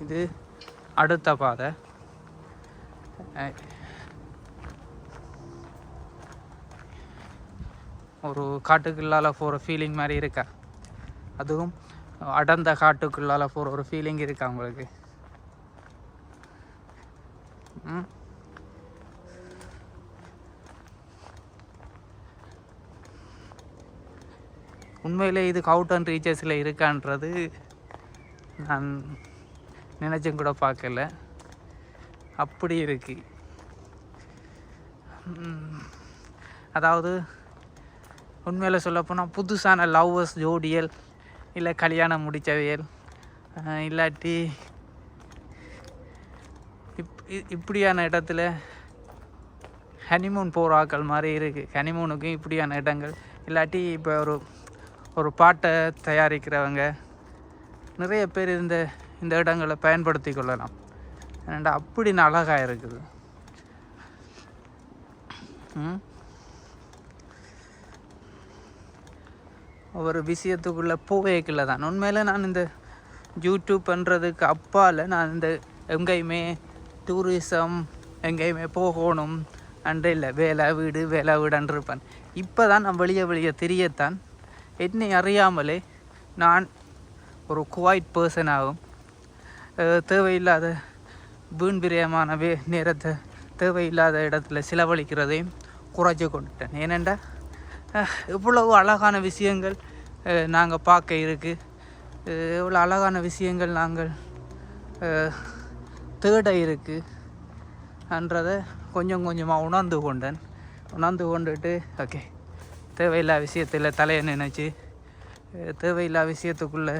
இது அடுத்த பாதை. ஒரு காட்டுக்குள்ளால் போகிற ஃபீலிங் மாதிரி இருக்கா? அதுவும் அடர்ந்த காட்டுக்குள்ளால் போகிற ஒரு ஃபீலிங் இருக்கா உங்களுக்கு? உண்மையிலே இது அவுட் அண்ட் ரீச்சஸில் இருக்கான்றது நான் நினச்சும் கூட பார்க்கல. அப்படி இருக்கு. அதாவது உண்மையில் சொல்லப்போனால் புதுசான லவ்வர்ஸ் ஜோடியல், இல்லை கல்யாணம் முடித்தவியல், இல்லாட்டி இப்படியான இடத்துல ஹனிமூன் போகிற ஆக்கள் மாதிரி இருக்குது. ஹனிமூனுக்கும் இப்படியான இடங்கள், இல்லாட்டி இப்போ ஒரு பாட்டை தயாரிக்கிறவங்க நிறைய பேர் இந்த இடங்களை பயன்படுத்தி கொள்ளலாம். ஏன்னா அப்படி அழகாக இருக்குது. ஒரு விஷயத்துக்குள்ளே போவேக்கில்ல தான். உண்மையில் நான் இந்த யூடியூப் பண்ணுறதுக்கு அப்பால் நான் இந்த எங்கேயுமே டூரிசம் எங்கேயுமே போகணும் அன்று இல்லை, வேலை வீடுன்னு இருப்பேன். இப்போ தான் நான் வெளியே தெரியத்தான் என்னை அறியாமலே நான் ஒரு குவைட் பர்சனாகவும் தேவையில்லாத வீண் பிரியமான நேரத்தை தேவையில்லாத இடத்துல செலவழிக்கிறதையும் குறைச்சி கொண்டுட்டேன். ஏனெண்டா இவ்வளவு அழகான விஷயங்கள் நாங்கள் பார்க்க இருக்குது, இவ்வளோ அழகான விஷயங்கள் நாங்கள் தேட இருக்குன்றதை கொஞ்சம் கொஞ்சமாக உணர்ந்து கொண்டுட்டு ஓகே, தேவையில்லா விஷயத்தில் தலையை நினைச்சு தேவையில்லா விஷயத்துக்குள்ளே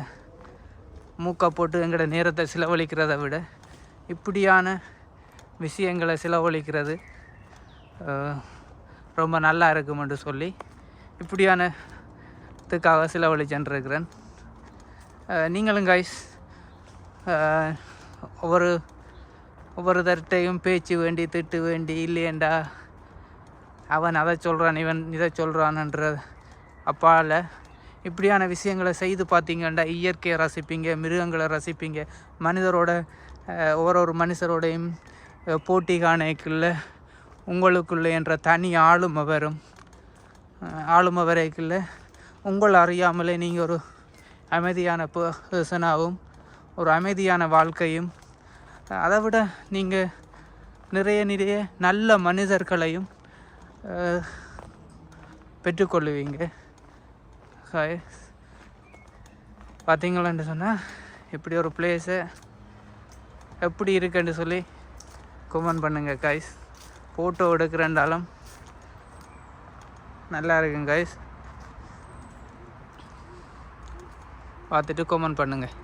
மூக்கை போட்டு எங்களோட நேரத்தை செலவழிக்கிறத விட இப்படியான விஷயங்களை செலவழிக்கிறது ரொம்ப நல்லா இருக்குமென்று சொல்லி இப்படியானதுக்காக செலவழிச்சென்றிருக்கிறேன். நீங்களும் கைஸ் ஒவ்வொருத்தர்கிட்டையும் பேச்சு வேண்டி திட்டு வேண்டி இல்லையேண்டா அவன் அதை சொல்கிறான் இவன் இதை சொல்கிறான்ன்ற அப்பால் இப்படியான விஷயங்களை செய்து பார்த்தீங்கன்னா இயற்கையை ரசிப்பீங்க, மிருகங்களை ரசிப்பீங்க. மனிதரோட ஒவ்வொரு மனுஷரோடையும் போட்டி காணைக்குள்ள உங்களுக்குள்ளே என்ற தனி ஆளுமை வரும். ஆளுமை வரைக்குள்ள உங்களை அறியாமலே நீங்கள் ஒரு அமைதியான பர்சனாகவும் ஒரு அமைதியான வாழ்க்கையும், அதை விட நீங்கள் நிறைய நல்ல மனிதர்களையும் பெற்றுக்கொள்ளுவீங்க. பார்த்தீங்களான்னு சொன்னால் இப்படி ஒரு பிளேஸை எப்படி இருக்குன்னு சொல்லி கமெண்ட் பண்ணுங்கள் கைஸ். ஃபோட்டோ எடுக்கிறேன்டாலும் நல்லா இருக்குங்க கைஸ், பார்த்துட்டு கமெண்ட் பண்ணுங்கள்.